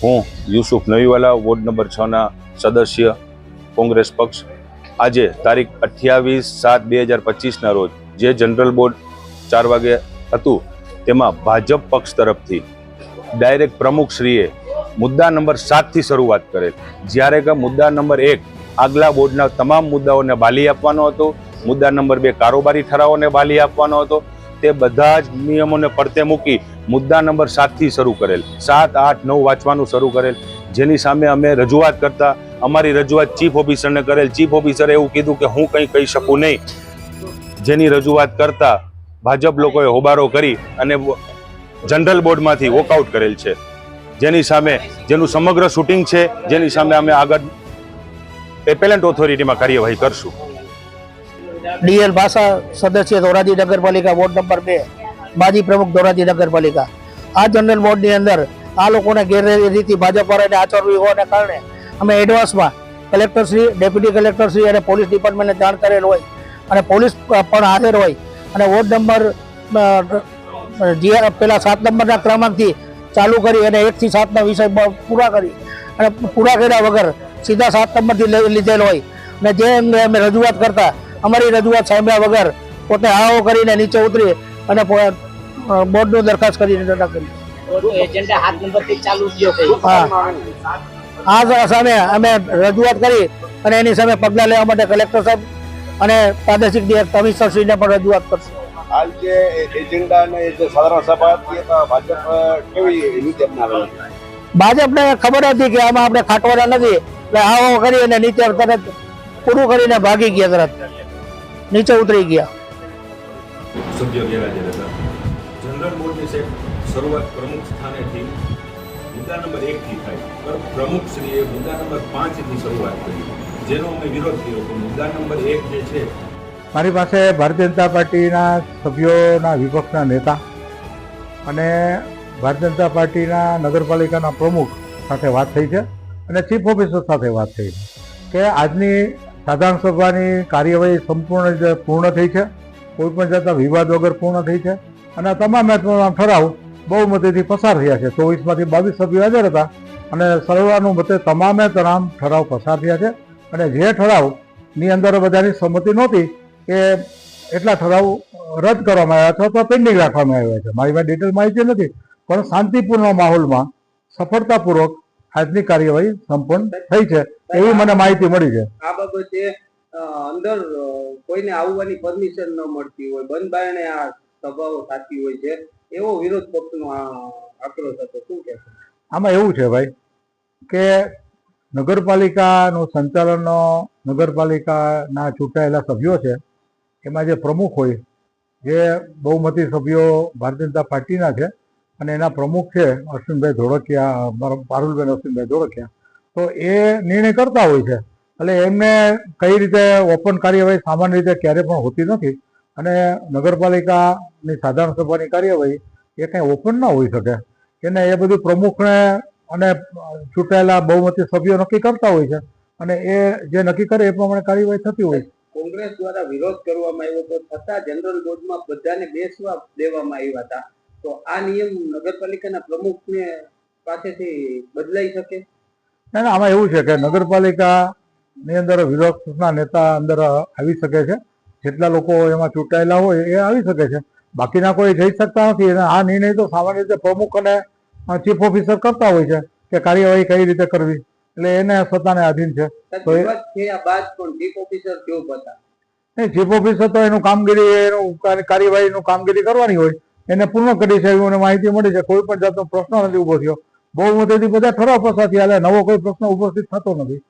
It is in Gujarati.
હું યુસુફ નવીવાલા વોર્ડ નંબર 6 સદસ્ય કોંગ્રેસ પક્ષ આજે તારીખ 28/7/2025 રોજ જે જનરલ બોર્ડ 4 વાગે હતું તેમાં ભાજપ પક્ષ તરફથી ડાયરેક્ટ પ્રમુખશ્રીએ મુદ્દા નંબર 7 થી શરૂઆત કરેલ, જ્યારે કે મુદ્દા નંબર 1 આગલા બોર્ડના તમામ મુદ્દાઓને બાલી આપવાનો હતો, મુદ્દા નંબર 2 કારોબારી ઠરાવોને બાલી આપવાનો હતો, તે બધા જ નિયમોને પડતે મૂકી મુદ્દા નંબર 7 થી શરૂ કરેલ, 7, 8, 9 વાંચવાનું શરૂ કરેલ, જેની સામે અમે રજૂઆત કરતા અમારી રજૂઆત ચીફ ઓફિસરને કરેલ. ચીફ ઓફિસરે એવું કીધું કે હું કંઈ કહી શકું નહીં. જેની રજૂઆત કરતા ભાજપ લોકોએ હોબારો કરી અને જનરલ બોર્ડમાંથી વોકઆઉટ કરેલ છે, જેની સામે જેનું સમગ્ર શૂટિંગ છે, જેની સામે અમે આગળ એપેલેન્ટ ઓથોરિટીમાં કાર્યવાહી કરશું. ડીએલ ભાષા સદસ્ય ધોરાજી નગરપાલિકા વોર્ડ નંબર 2 માજી પ્રમુખ ધોરાજી નગરપાલિકા. આ જનરલ બોર્ડની અંદર આ લોકોને ગેરરીતિ ભાજપ વાળાને આચરવી હોવાને કારણે અમે એડવાન્સમાં કલેક્ટરશ્રી, ડેપ્યુટી કલેક્ટરશ્રી અને પોલીસ ડિપાર્ટમેન્ટને જાણ કરેલ હોય અને પોલીસ પણ હાજર હોય અને વોર્ડ નંબર પેલા 7 નંબરના ક્રમાંકથી ચાલુ કરી અને 1 થી 7ના વિષય પૂરા કરી અને પૂરા કર્યા વગર સીધા 7 નંબરથી લીધેલ હોય અને જે અમે રજૂઆત કરતા અમારી રજૂઆત સાંભળ્યા વગર પોતે હાઓ કરીને નીચે ઉતરી અને બોર્ડનું દરખાસ્ત કરીને રદ કરી. આ સામે અમે રજૂઆત કરી અને એની સામે પગલાં લેવા માટે કલેક્ટર સાહેબ અને પ્રાદેશિક કમિશનરશ્રીને પણ રજૂઆત કરશું. હાલ જે એજન્ડા અને જે સાધારણ સભા હતી ભાજપ કેવી નીતિ અપનાવે? ભાજપને ખબર હતી કે આમાં આપણે ખાટવાના નથી એટલે હાઓ કરી અને નીચે તરત પૂરું કરીને ભાગી ગયા, તરત નીચે ઉતરી ગયા. સભ્ય ગેરહાજર હતા. જનરલ બોર્ડની શરૂઆત પ્રમુખ સ્થાનેથી મુદ્દા નંબર 1 થી થાય. પ્રમુખશ્રીએ મુદ્દા નંબર 5 થી શરૂઆત કરી, જેનો અમે વિરોધ કર્યો. મુદ્દા નંબર 1 જે છે, મારી પાસે ભારતીય જનતા પાર્ટીના સભ્યોના વિપક્ષના નેતા અને ભારતીય જનતા પાર્ટીના નગરપાલિકાના પ્રમુખ સાથે વાત થઈ છે અને ચીફ ઓફિસર સાથે વાત થઈ છે કે આજની સાધારણ સભાની કાર્યવાહી સંપૂર્ણ રીતે પૂર્ણ થઈ છે, કોઈપણ જાતના વિવાદ વગર પૂર્ણ થઈ છે અને તમામે ઠરાવ બહુમતીથી પસાર થયા છે. 24માંથી 22 સભ્યો હાજર હતા અને સર્વાનુમતે તમામે તમામ ઠરાવ પસાર થયા છે અને જે ઠરાવની અંદર બધાની સંમતિ નહોતી કે એટલા ઠરાવ રદ કરવામાં આવ્યા છે અથવા પેન્ડિંગ રાખવામાં આવ્યા છે. મારી પાસે ડિટેલ માહિતી નથી, પણ શાંતિપૂર્ણ માહોલમાં સફળતાપૂર્વક આજની કાર્યવાહી સંપન્ન થઈ છે એવી મને માહિતી મળી છે. આ બાબતે અંદર કોઈને આવવાની પરમિશન ન મળતી હોય, બંધ બારણે આ સભાઓ થતી હોય છે, એવો વિરોધ પક્ષનો આક્રોશ હતો. શું કહેશો? આમાં એવું છે ભાઈ કે નગરપાલિકાનું સંચાલન નગરપાલિકાના ચૂંટાયેલા સભ્યો છે, એમાં જે પ્રમુખ હોય, જે બહુમતી સભ્યો ભારતીય જનતા પાર્ટીના છે અને એના પ્રમુખ છે અશ્વિનભાઈ ધોળકિયા, પારુલભાઈ અશ્વિનભાઈ ધોળકિયા, તો એ નિર્ણય કરતા હોય છે. એટલે એમને કઈ રીતે ઓપન કાર્યવાહી સામાન્ય રીતે ક્યારે પણ હોતી નથી અને નગરપાલિકાની સાધારણ સભાની કાર્યવાહી એ કંઈ ઓપન ના હોઈ શકે. એને એ બધું પ્રમુખને અને ચૂંટાયેલા બહુમતી સભ્યો નક્કી કરતા હોય છે અને એ જે નક્કી કરે એ પ્રમાણે કાર્યવાહી થતી હોય છે. કોંગ્રેસ દ્વારા વિરોધ કરવામાં આવ્યો હતો, છતાં જનરલ બોર્ડમાં બધાને બેસવા દેવામાં આવ્યા હતા. તો આ નિયમ નગરપાલિકાના પ્રમુખને પાસેથી બદલાઈ શકે? ના, આમાં એવું છે કે નગરપાલિકાની અંદર વિરોધના નેતા અંદર આવી શકે છે, જેટલા લોકો એમાં ચૂંટાયેલા હોય એ આવી શકે છે, બાકીના કોઈ જઈ શકતા નથી. અને આ નિર્ણય તો સામાન્ય રીતે પ્રમુખ અને ચીફ ઓફિસર કરતા હોય છે કે કાર્યવાહી કઈ રીતે કરવી, એટલે એને સત્તાને આધીન છે. તો ચીફ ઓફિસર કેવું બતા નહીં, ચીફ ઓફિસર તો એનું કામગીરી, એનું કાર્યવાહીનું કામગીરી કરવાની હોય, એને પૂર્ણ કરી છે એવી મને માહિતી મળી છે. કોઈ પણ જાતનો પ્રશ્ન નથી ઉભો થયો, બહુમતીથી બધા ઠરાવ પસાર થયા, નવો કોઈ પ્રશ્ન ઉપસ્થિત થતો નથી.